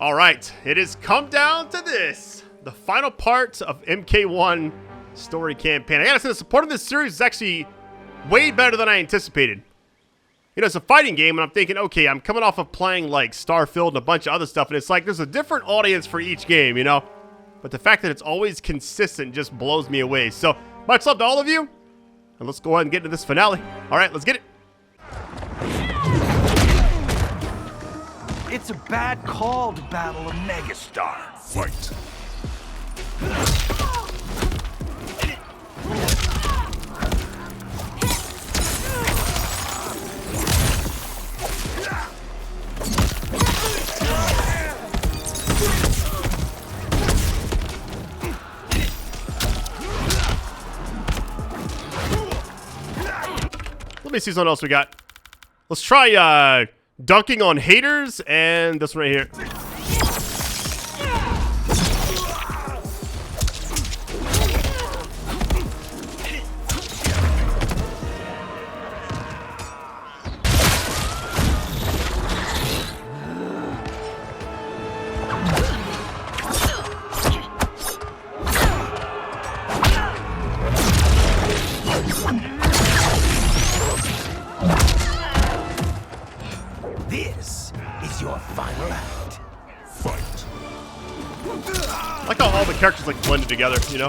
All right, it has come down to this. The final part of MK1 story campaign. I gotta say, the support of this series is actually way better than I anticipated. You know, it's a fighting game, and I'm thinking, okay, I'm coming off of playing, like, Starfield and a bunch of other stuff, and it's like there's a different audience for each game, you know? But the fact that it's always consistent just blows me away. So, much love to all of you, and let's go ahead and get into this finale. All right, let's get it. It's a bad call to battle a megastar. Fight. Let me see something else we got. Let's try dunking on haters and this one right here. This is your final act. Fight. I like how all the characters like blended together, you know?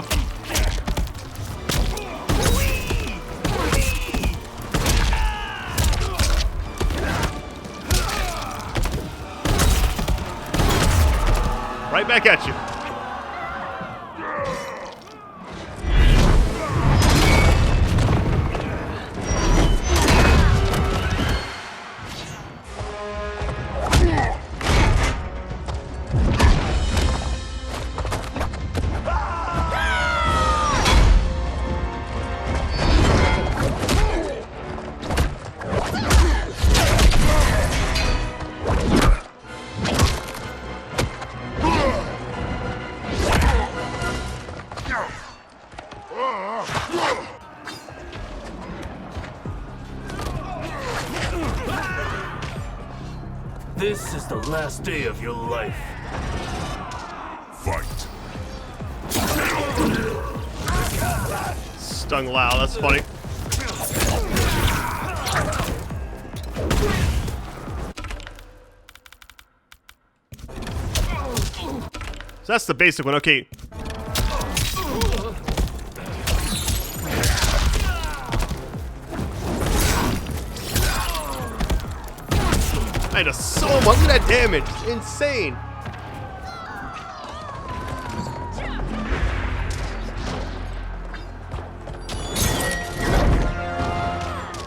Right back at you. This is the last day of your life. Fight. Stung loud, that's funny. So that's the basic one, okay. I did so much. Look at that damage. It's insane.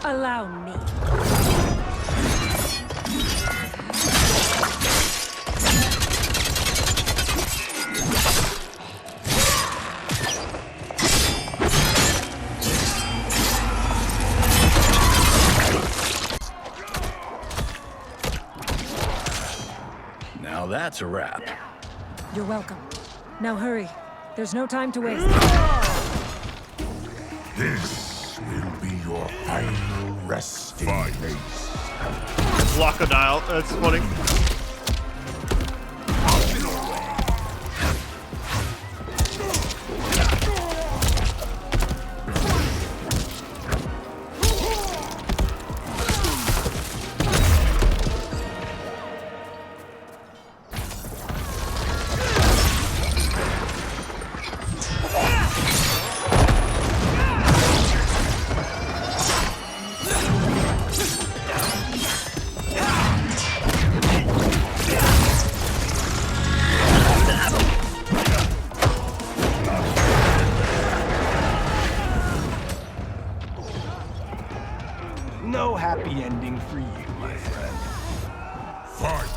Allow me. Now that's a wrap. You're welcome. Now hurry. There's no time to waste. This will be your final resting place. Crocodile. That's funny. No happy ending for you, my friend. Fight.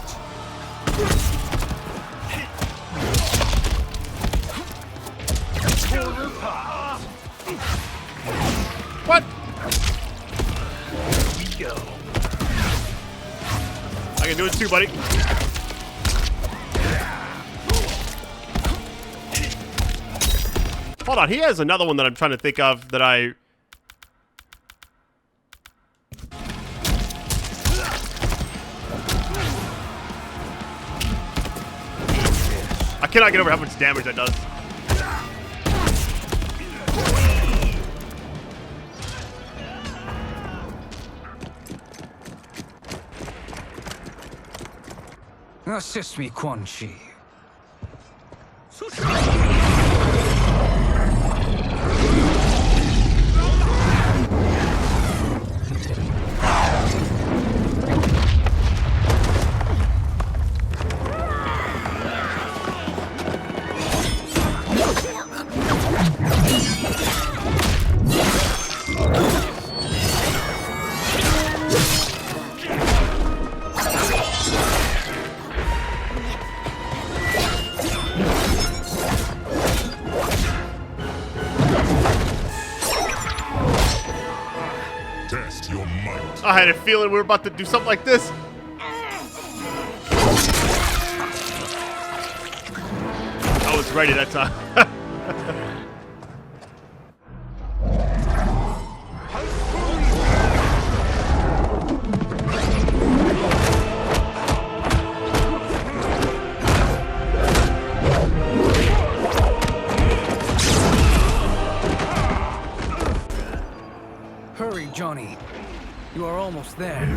Quarter pop. What? Here we go. I can do it too, buddy. Hold on, he has another one that I'm trying to think of that I... cannot get over how much damage that does. Assist me, Quan Chi. Test your might. I had a feeling we were about to do something like this. I was ready that time. Hurry, Johnny. You are almost there.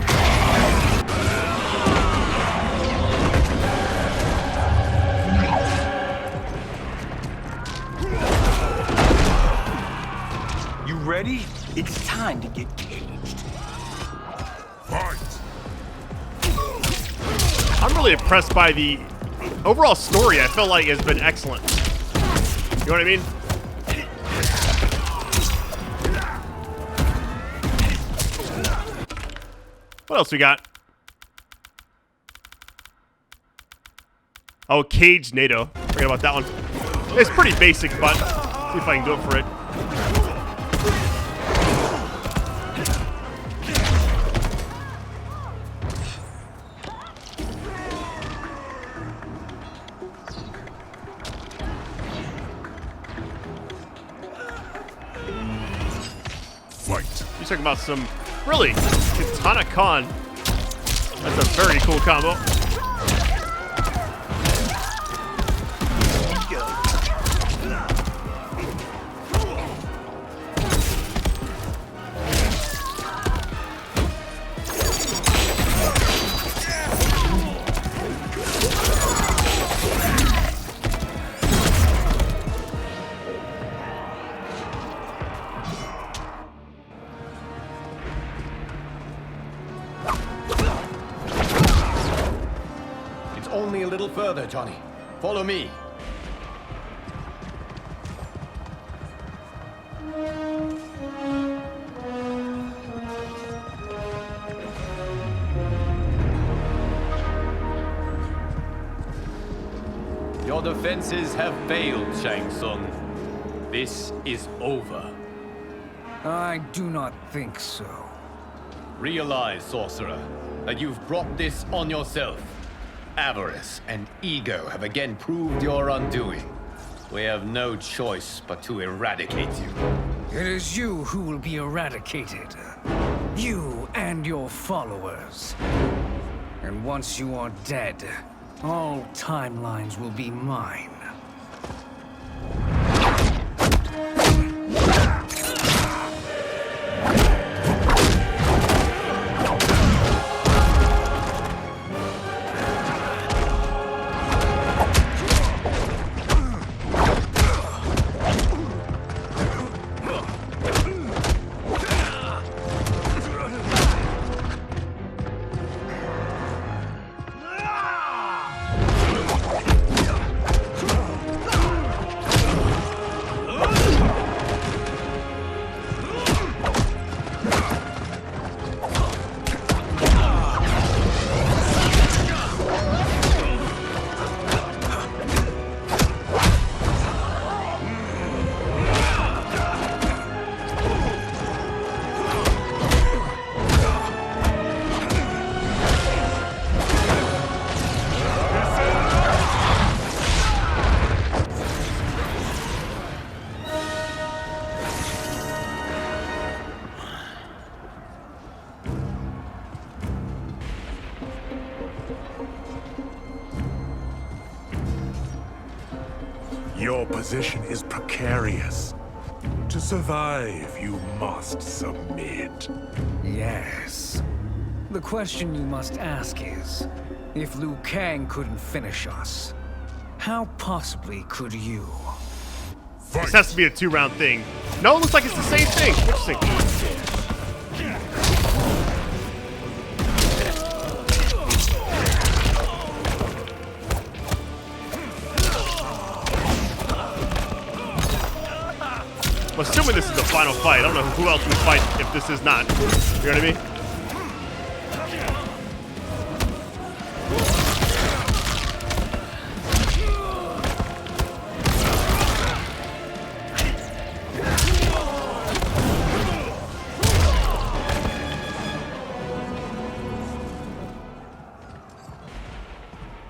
You ready? It's time to get caged. Fight. I'm really impressed by the overall story. I feel like has been excellent. You know what I mean? What else we got? Oh, Cage NATO. Forget about that one. It's pretty basic, but see if I can do it for it. Fight. You're talking about some really Katana Khan. That's a very cool combo. Only a little further, Johnny. Follow me. Your defenses have failed, Shang Tsung. This is over. I do not think so. Realize, sorcerer, that you've brought this on yourself. Avarice and ego have again proved your undoing. We have no choice but to eradicate you. It is you who will be eradicated. You and your followers. And once you are dead, all timelines will be mine. Your position is precarious. To survive, you must submit. Yes. The question you must ask is, if Liu Kang couldn't finish us, how possibly could you? This has to be a 2-round thing. No, it looks like it's the same thing. Interesting. I'm assuming this is the final fight. I don't know who else we fight if this is not. You know what I mean?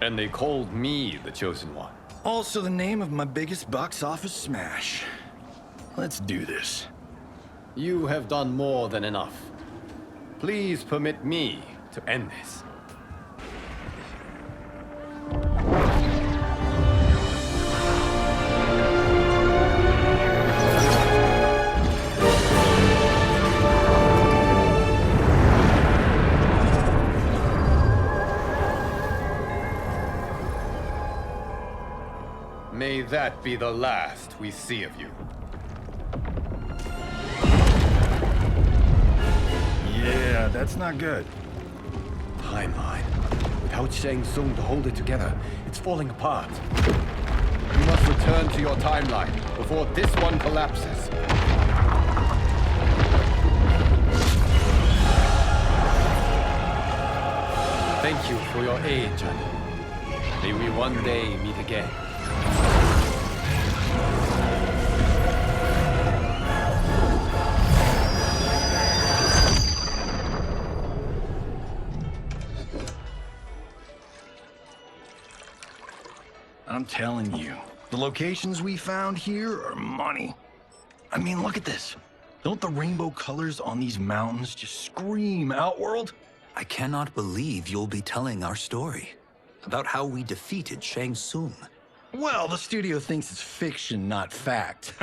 And they called me the Chosen One. Also the name of my biggest box office smash. Let's do this. You have done more than enough. Please permit me to end this. May that be the last we see of you. Yeah, that's not good. Timeline. Without Shang Tsung to hold it together, it's falling apart. You must return to your timeline before this one collapses. Thank you for your aid, Johnny. May we one day meet again. I'm telling you, the locations we found here are money. I mean, look at this. Don't the rainbow colors on these mountains just scream Outworld? I cannot believe you'll be telling our story about how we defeated Shang Tsung. Well, the studio thinks it's fiction, not fact.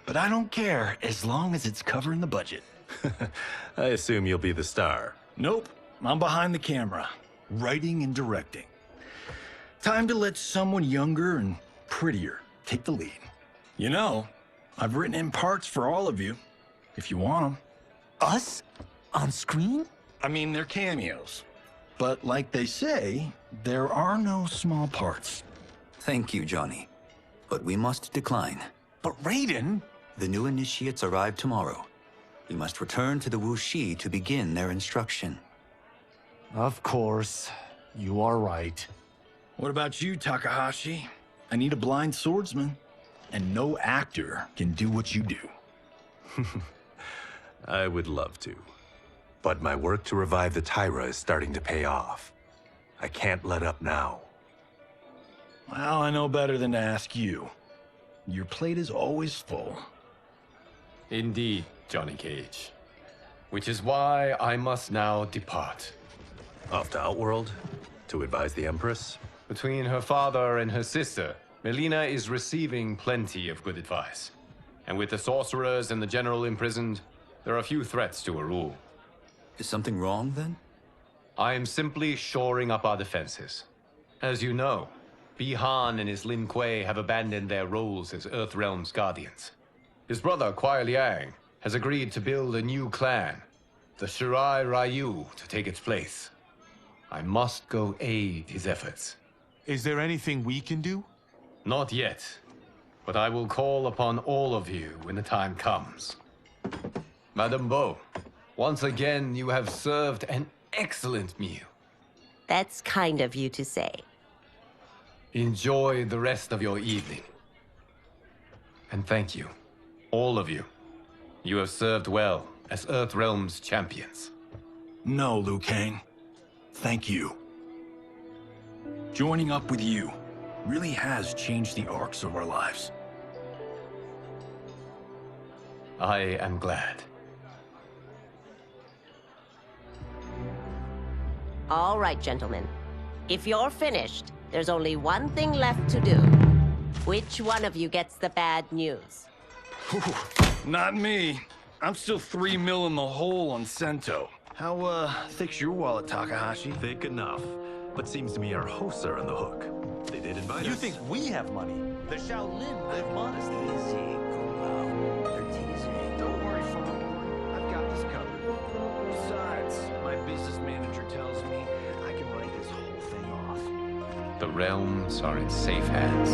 But I don't care, as long as it's covering the budget. I assume you'll be the star. Nope, I'm behind the camera, writing and directing. Time to let someone younger and prettier take the lead. You know, I've written in parts for all of you, if you want them. Us? On screen? I mean, they're cameos. But like they say, there are no small parts. Thank you, Johnny. But we must decline. But Raiden? The new initiates arrive tomorrow. We must return to the Wuxi to begin their instruction. Of course. You are right. What about you, Takahashi? I need a blind swordsman, and no actor can do what you do. I would love to. But my work to revive the Tyra is starting to pay off. I can't let up now. Well, I know better than to ask you. Your plate is always full. Indeed, Johnny Cage. Which is why I must now depart. Off to Outworld? To advise the Empress? Between her father and her sister, Melina is receiving plenty of good advice. And with the sorcerers and the general imprisoned, there are few threats to her rule. Is something wrong, then? I am simply shoring up our defenses. As you know, Bi-Han and his Lin Kuei have abandoned their roles as Earthrealm's guardians. His brother, Kuai Liang, has agreed to build a new clan, the Shirai Ryu, to take its place. I must go aid his efforts. Is there anything we can do? Not yet, but I will call upon all of you when the time comes. Madame Bo, once again you have served an excellent meal. That's kind of you to say. Enjoy the rest of your evening. And thank you, all of you. You have served well as Earthrealm's champions. No, Liu Kang. Thank you. Joining up with you really has changed the arcs of our lives. I am glad. All right, gentlemen. If you're finished, there's only one thing left to do. Which one of you gets the bad news? Not me. I'm still 3 mil in the hole on Sento. How, thick's your wallet, Takahashi? Thick enough. But seems to me our hosts are on the hook. They did invite us. You think we have money? The Shaolin live modestly. Easy, cool out. They're teasing. Don't worry, Father. I've got this covered. Besides, my business manager tells me I can write this whole thing off. The realms are in safe hands.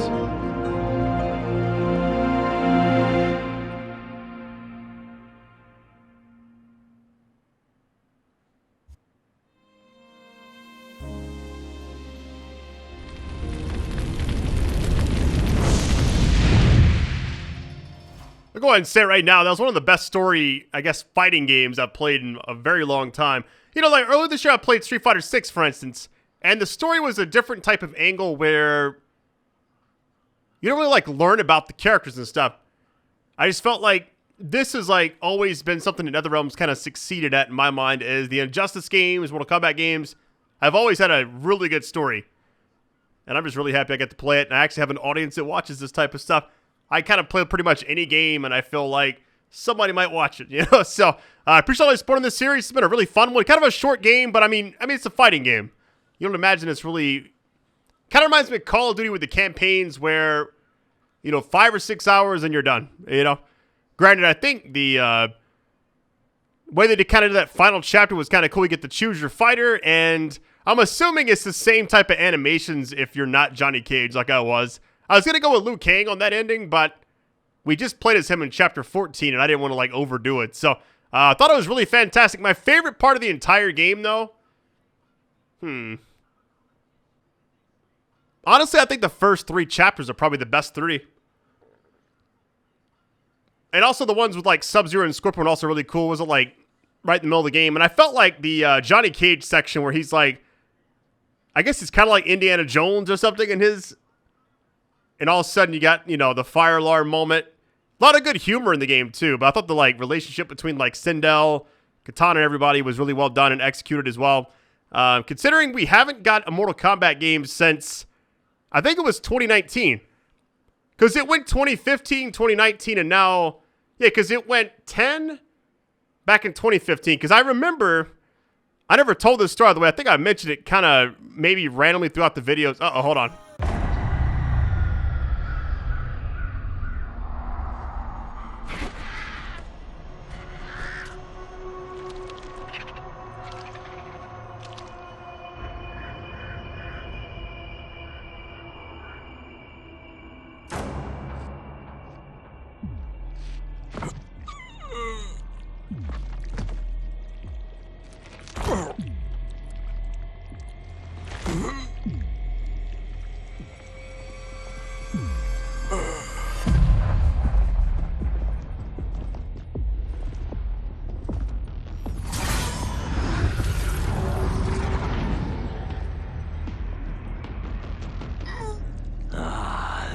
I'll go ahead and say it right now. That was one of the best story, I guess, fighting games I've played in a very long time. You know, like earlier this year I played Street Fighter 6, for instance, and the story was a different type of angle where you don't really, like, learn about the characters and stuff. I just felt like this has, like, always been something that NetherRealm's kind of succeeded at in my mind, is the Injustice games, Mortal Kombat games. I've always had a really good story. And I'm just really happy I get to play it, and I actually have an audience that watches this type of stuff. I kind of play pretty much any game, and I feel like somebody might watch it, you know? So, I appreciate all the support in this series. It's been a really fun one. Kind of a short game, but I mean, it's a fighting game. You don't imagine it's really... Kind of reminds me of Call of Duty with the campaigns where, you know, 5 or 6 hours and you're done, you know? Granted, I think the way they did kind of that final chapter was kind of cool. You get to choose your fighter, and I'm assuming it's the same type of animations if you're not Johnny Cage like I was. I was going to go with Liu Kang on that ending, but we just played as him in Chapter 14, and I didn't want to, like, overdo it. So, I thought it was really fantastic. My favorite part of the entire game, though? Honestly, I think the first 3 chapters are probably the best 3. And also the ones with, like, Sub-Zero and Scorpion were also really cool. Was it, like, right in the middle of the game? And I felt like the Johnny Cage section where he's, like, I guess it's kind of like Indiana Jones or something in his... And all of a sudden, you got, you know, the fire alarm moment. A lot of good humor in the game, too. But I thought the, like, relationship between, like, Sindel, Katana, and everybody was really well done and executed as well. Considering we haven't got a Mortal Kombat game since, I think it was 2019. Because it went 2015, 2019, and now... Yeah, because it went 10 back in 2015. Because I remember... I never told this story, by the way. I think I mentioned it kind of maybe randomly throughout the videos. Uh-oh, hold on.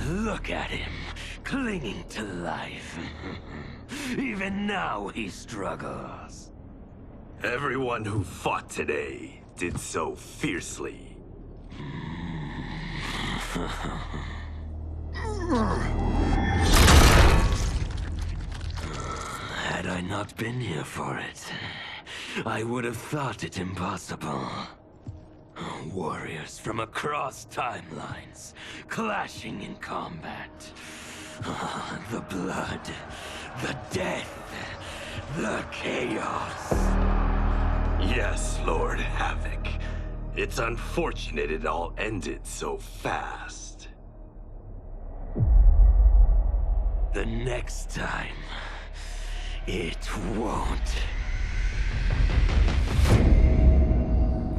Look at him, clinging to life. Even now he struggles. Everyone who fought today did so fiercely. Had I not been here for it, I would have thought it impossible. Warriors from across timelines, clashing in combat. The blood, the death, the chaos. Yes, Lord Havoc. It's unfortunate it all ended so fast. The next time, it won't.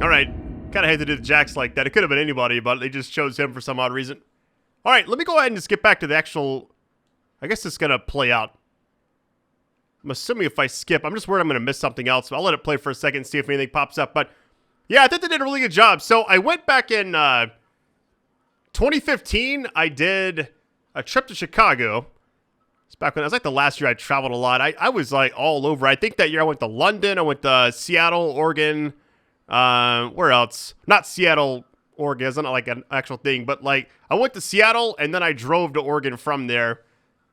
All right. Kind of hate to do the Jax like that. It could have been anybody, but they just chose him for some odd reason. All right, let me go ahead and just get back to the actual... I guess it's going to play out. I'm assuming if I skip, I'm just worried I'm going to miss something else. So I'll let it play for a second, see if anything pops up. But yeah, I think they did a really good job. So I went back in 2015. I did a trip to Chicago. It's back when it was like the last year I traveled a lot. I was like all over. I think that year I went to London. I went to Seattle, Oregon. Where else? Not Seattle, Oregon. It's not like an actual thing, but like I went to Seattle and then I drove to Oregon from there,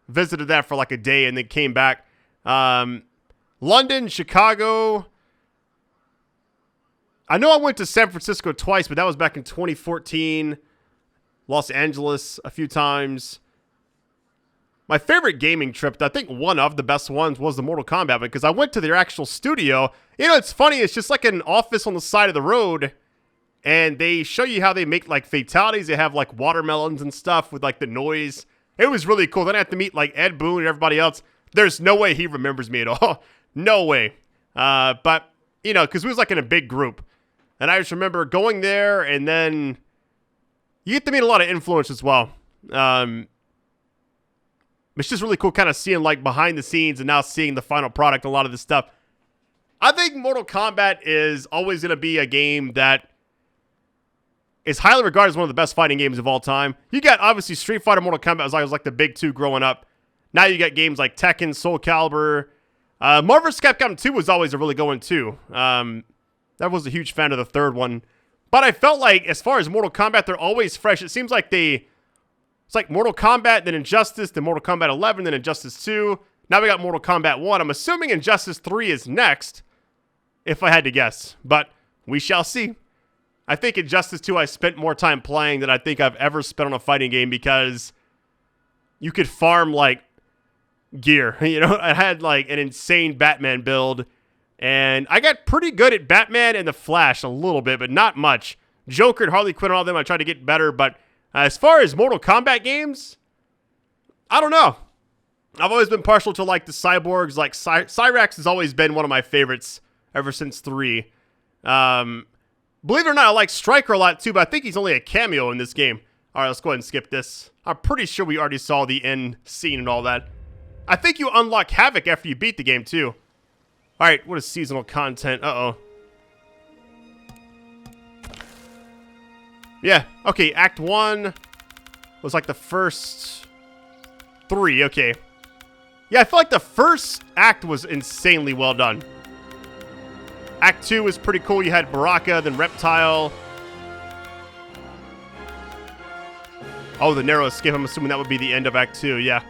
visited that for like a day, and then came back. London, Chicago. I know I went to San Francisco twice, but that was back in 2014. Los Angeles a few times. My favorite gaming trip, I think one of the best ones, was the Mortal Kombat, because I went to their actual studio. You know, it's funny. It's just like an office on the side of the road, and they show you how they make, like, fatalities. They have, like, watermelons and stuff with, like, the noise. It was really cool. Then I had to meet, like, Ed Boon and everybody else. There's no way he remembers me at all. No way. But, you know, because we was, like, in a big group. And I just remember going there, and then you get to meet a lot of influence as well. It's just really cool kind of seeing like behind the scenes and now seeing the final product, a lot of this stuff. I think Mortal Kombat is always going to be a game that is highly regarded as one of the best fighting games of all time. You got obviously Street Fighter, Mortal Kombat was like the big two growing up. Now you got games like Tekken, Soul Calibur. Marvel vs. Capcom 2 was always a really good one too. That was a huge fan of the third one. But I felt like as far as Mortal Kombat, they're always fresh. It seems like it's like Mortal Kombat, then Injustice, then Mortal Kombat 11, then Injustice 2. Now we got Mortal Kombat 1. I'm assuming Injustice 3 is next, if I had to guess. But we shall see. I think Injustice 2 I spent more time playing than I think I've ever spent on a fighting game, because you could farm, like, gear. You know, I had, like, an insane Batman build. And I got pretty good at Batman and the Flash a little bit, but not much. Joker and Harley Quinn and all them, I tried to get better, but as far as Mortal Kombat games, I don't know. I've always been partial to, like, the cyborgs. Like, Cyrax has always been one of my favorites ever since 3. Believe it or not, I like Stryker a lot, too, but I think he's only a cameo in this game. All right, let's go ahead and skip this. I'm pretty sure we already saw the end scene and all that. I think you unlock Havoc after you beat the game, too. All right, what is seasonal content? Uh-oh. Yeah, okay, Act 1 was like the first 3, okay. Yeah, I feel like the first act was insanely well done. Act 2 was pretty cool. You had Baraka, then Reptile. Oh, the narrow escape. I'm assuming that would be the end of Act 2, yeah.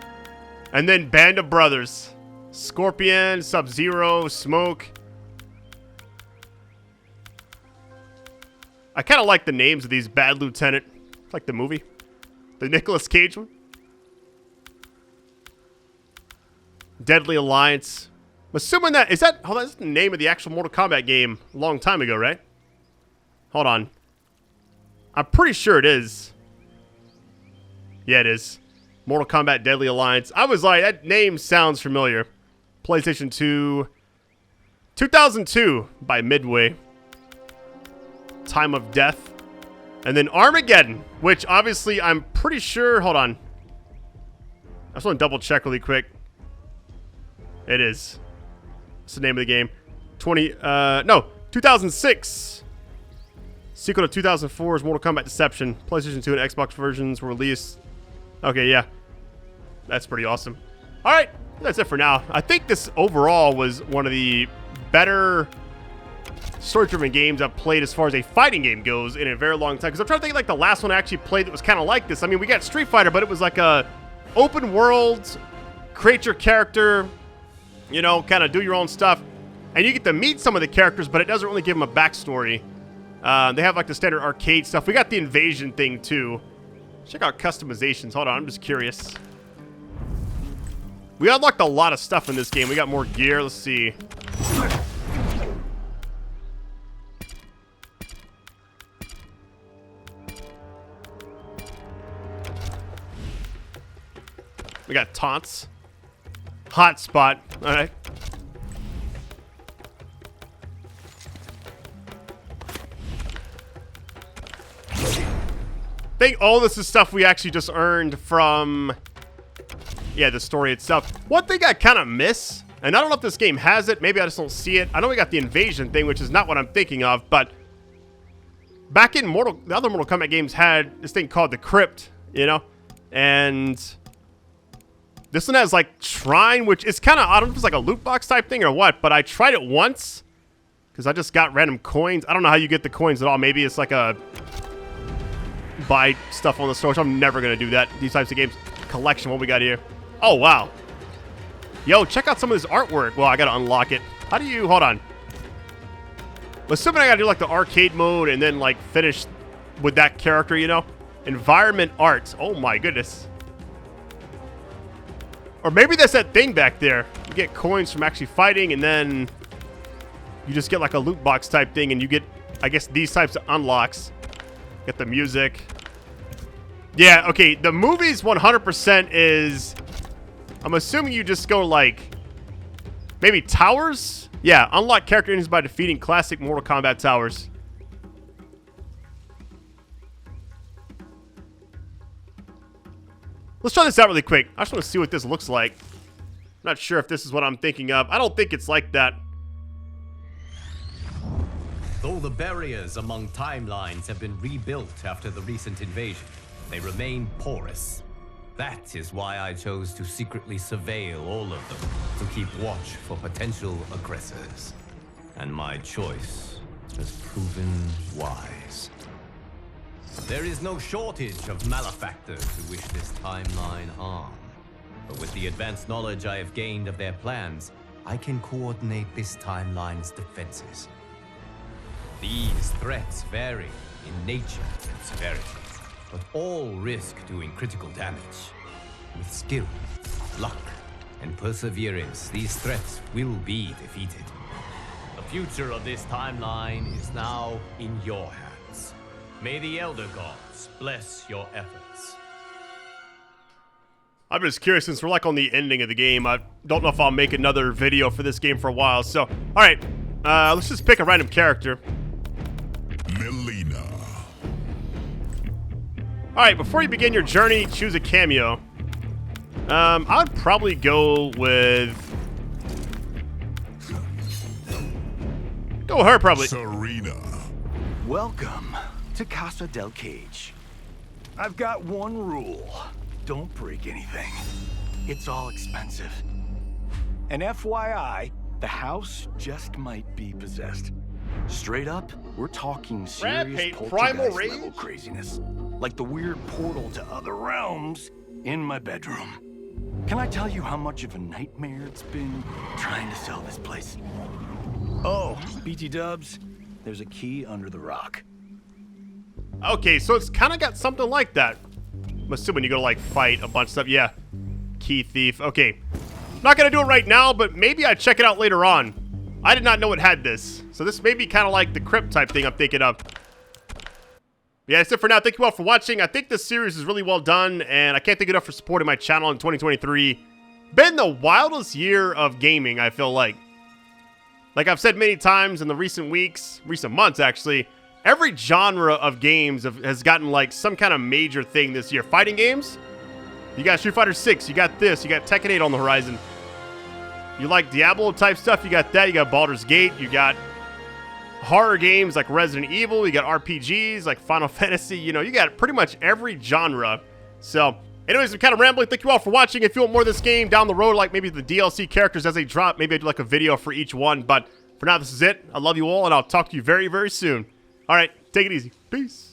And then Band of Brothers. Scorpion, Sub-Zero, Smoke. I kind of like the names of these. Bad Lieutenant. Like the movie. The Nicolas Cage one. Deadly Alliance. I'm assuming that... Hold on, that's the name of the actual Mortal Kombat game a long time ago, right? Hold on. I'm pretty sure it is. Yeah, it is. Mortal Kombat Deadly Alliance. I was like, that name sounds familiar. PlayStation 2. 2002 by Midway. Time of Death. And then Armageddon, which obviously I'm pretty sure... Hold on. I just want to double check really quick. It is. What's the name of the game? 2006. Sequel to 2004's Mortal Kombat Deception. PlayStation 2 and Xbox versions were released. Okay, yeah. That's pretty awesome. All right, that's it for now. I think this overall was one of the better story-driven games I've played as far as a fighting game goes in a very long time. Because I'm trying to think like the last one I actually played that was kind of like this. I mean, we got Street Fighter, but it was like a open world, create your character, you know, kind of do your own stuff. And you get to meet some of the characters, but it doesn't really give them a backstory. They have like the standard arcade stuff. We got the invasion thing too. Check out customizations. Hold on, I'm just curious. We unlocked a lot of stuff in this game. We got more gear. Let's see. We got taunts. Hotspot. All right. I think all this is stuff we actually just earned from, yeah, the story itself. One thing I kind of miss, and I don't know if this game has it, maybe I just don't see it. I know we got the invasion thing, which is not what I'm thinking of, but back in the other Mortal Kombat games had this thing called the Crypt, you know? And this one has like Shrine, which is kind of, I don't know if it's like a loot box type thing or what, but I tried it once because I just got random coins. I don't know how you get the coins at all. Maybe it's like a buy stuff on the store. So I'm never going to do that. These types of games. Collection, what we got here? Oh, wow. Yo, check out some of this artwork. Well, I got to unlock it. How do you... Hold on. Assuming I got to do like the arcade mode and then like finish with that character, you know? Environment arts. Oh, my goodness. Or maybe that's that thing back there. You get coins from actually fighting, and then you just get like a loot box type thing, and you get, I guess, these types of unlocks. Get the music. Yeah, okay, the movies 100% is, I'm assuming you just go like, maybe towers? Yeah, unlock character engines by defeating classic Mortal Kombat towers. Let's try this out really quick. I just want to see what this looks like. Not sure if this is what I'm thinking of. I don't think it's like that. Though the barriers among timelines have been rebuilt after the recent invasion, they remain porous. That is why I chose to secretly surveil all of them, to keep watch for potential aggressors. And my choice has proven wise. There is no shortage of malefactors who wish this timeline harm. But with the advanced knowledge I have gained of their plans, I can coordinate this timeline's defenses. These threats vary in nature and severity, but all risk doing critical damage. With skill, luck, and perseverance, these threats will be defeated. The future of this timeline is now in your hands. May the Elder Gods bless your efforts. I'm just curious, since we're like on the ending of the game, I don't know if I'll make another video for this game for a while. So, alright, let's just pick a random character. Melina. Alright, before you begin your journey, choose a cameo. I'd probably go with... Go with her, probably. Serena. Welcome to Casa del Cage. I've got one rule. Don't break anything. It's all expensive. And FYI, the house just might be possessed. Straight up, we're talking serious poltergeist level craziness. Like the weird portal to other realms in my bedroom. Can I tell you how much of a nightmare it's been trying to sell this place? Oh, BT Dubs, there's a key under the rock. Okay, so it's kind of got something like that. I'm assuming you go to like fight a bunch of stuff. Yeah, key thief. Okay, I'm not gonna do it right now, but maybe I check it out later on. I did not know it had this, so this may be kind of like the crypt type thing I'm thinking of. Yeah, that's it for now. Thank you all for watching. I think this series is really well done, and I can't thank you enough for supporting my channel in 2023. Been the wildest year of gaming, I feel like. Like I've said many times in the recent weeks, recent months actually, every genre of games has gotten like some kind of major thing this year. Fighting games, you got Street Fighter 6, you got this, you got Tekken 8 on the horizon. You like Diablo type stuff, you got that, you got Baldur's Gate, you got horror games like Resident Evil, you got RPGs like Final Fantasy, you know, you got pretty much every genre. So, anyways, I'm kind of rambling. Thank you all for watching. If you want more of this game down the road, like maybe the DLC characters as they drop, maybe I do like a video for each one. But for now, this is it. I love you all, and I'll talk to you very, very soon. All right, take it easy. Peace.